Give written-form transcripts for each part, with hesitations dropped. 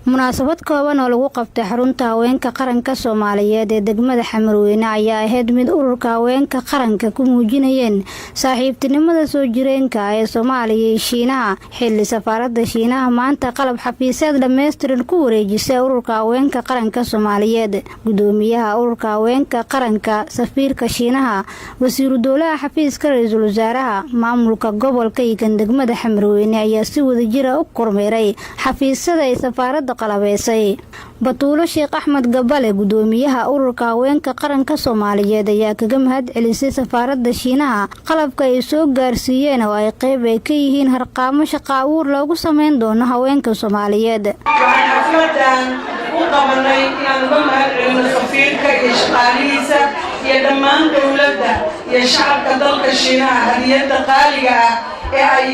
munaasabad kooban oo lagu qabtay xarunta Hawenka qaranka Soomaaliyeed ee degmada Xamarweyne ayaa ahayd mid ururka Hawenka qaranka ku muujinayeen saaxiibtinimada soo jireenka ee Soomaaliya iyo Shiinaha xilli safaarada Shiinaha maanta qalab xafiiseed dhameystiran ku wareejisay ururka Hawenka qaranka Soomaaliyeed gudoomiyaha ururka Hawenka qaranka safiirka Shiinaha wasiiru dowladda xafiiska ra'iisul wasaaraha maamulka gobolka iyo degmada Xamarweyne ayaa si wadajir ah u kormeeray xafiisada ay safaarada qalabeysay batuulo Sheekh Axmed Gabale gudoomiyaha ururka Hawenka qaranka Soomaaliyeed ayaa kaga mahad celisay safaarada Shiinaha qalabka ay soo gaarsiiyeen oo ay qayb ay ka yihiin harqaamo shaqo abuur loogu sameyn doono haweenka Soomaaliyeed xafladan u qabanay inaan uga mahad celino safiirka iyo shaqaalihiisa iyo dhammaan dowladda iyo shacabka dalka Shiinaha hadiyada qaaliga ah ee ay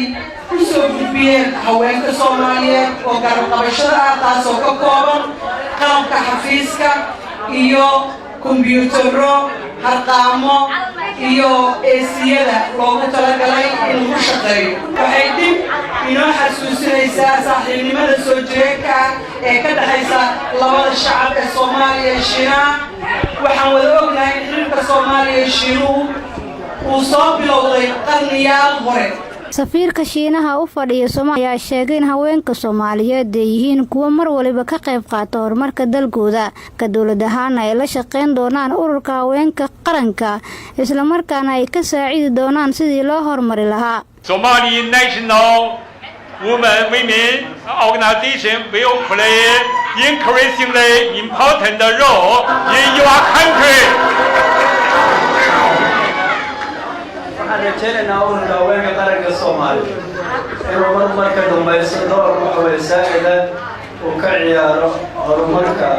kusoo gudbiyeen haweenka Soomaaliyeed oo garab qabashada ah taasoo ka kooban qalabka xafiiska iyo kombiyuutarro harqaamo iyo eesiyada loogu talagalay in lagu shaqeeyo waxay dib inoo xasuusinaysaa saaxiibnimada soo jireenka ee ka dhaxaysa labada shacab ee Soomaaliya iyo Shiinaha waxaan wada ognahay in xiriirka Soomaaliya iyo Shiinuhu uu soo bilowday qarniyaal hore safiirka Shiinaha u fadhiya Soomaaliya ayaa sheegay in haweenka Soomaaliyeed ay yihiin kuwa mar waliba ka qayb qaata horumarka dalkooda ka dawlad ahaan ay la shaqeyn doonaan ururka Hawenka qaranka isla markaana ay ka saacidi doonaan sidii loo horumari lahaa Somali National Women Organization will play increasingly important role in your country. رجالنا أولنا وين قرق الصومال إنه مركز دمبيسدور وحويسائلة وكعيار مركز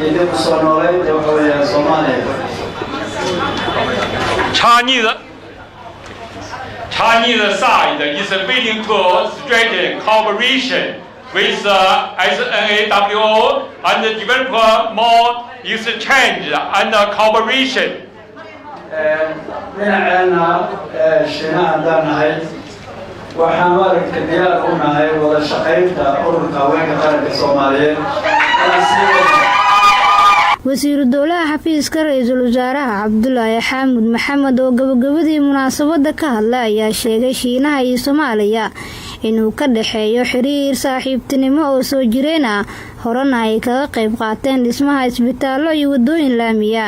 يدب صنولي وحوي الصومالي. Chinese side is willing to strengthen cooperation with SNAWO and develop more exchange and cooperation. dhinaceenna Shiinaha haddaan nahay waxaan maaragta diyaar u nahay wada shaqaynta ururka Hawenka qaranka Soomaaliyeed wasiiru dowladda xafiiska ra'iisul wasaaraha Cabdullaahi Xamuud Maxamed oo gabagabadii munaasabada ka hadlay ayaa sheegay Shiinaha iyo Soomaaliya inuu ka dhaxeeyo xiriir saaxiibtinimo oo soo jireen ah horena ay kaga qayb qaateen dhismaha isbitaallo iyo wadooyin laamiya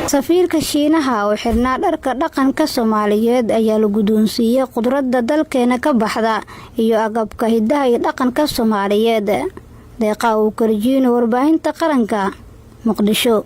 safiirka Shiinaha oo xirnaa dharka dhaqanka Soomaaliyeed ayaa la Gudonsiiyay qudradda dalkeena ka baxda iyo agabka hidaha iyo dhaqanka Soomaaliyeed deeqa uu karjiino warbaahinta qaranka Muqdisho.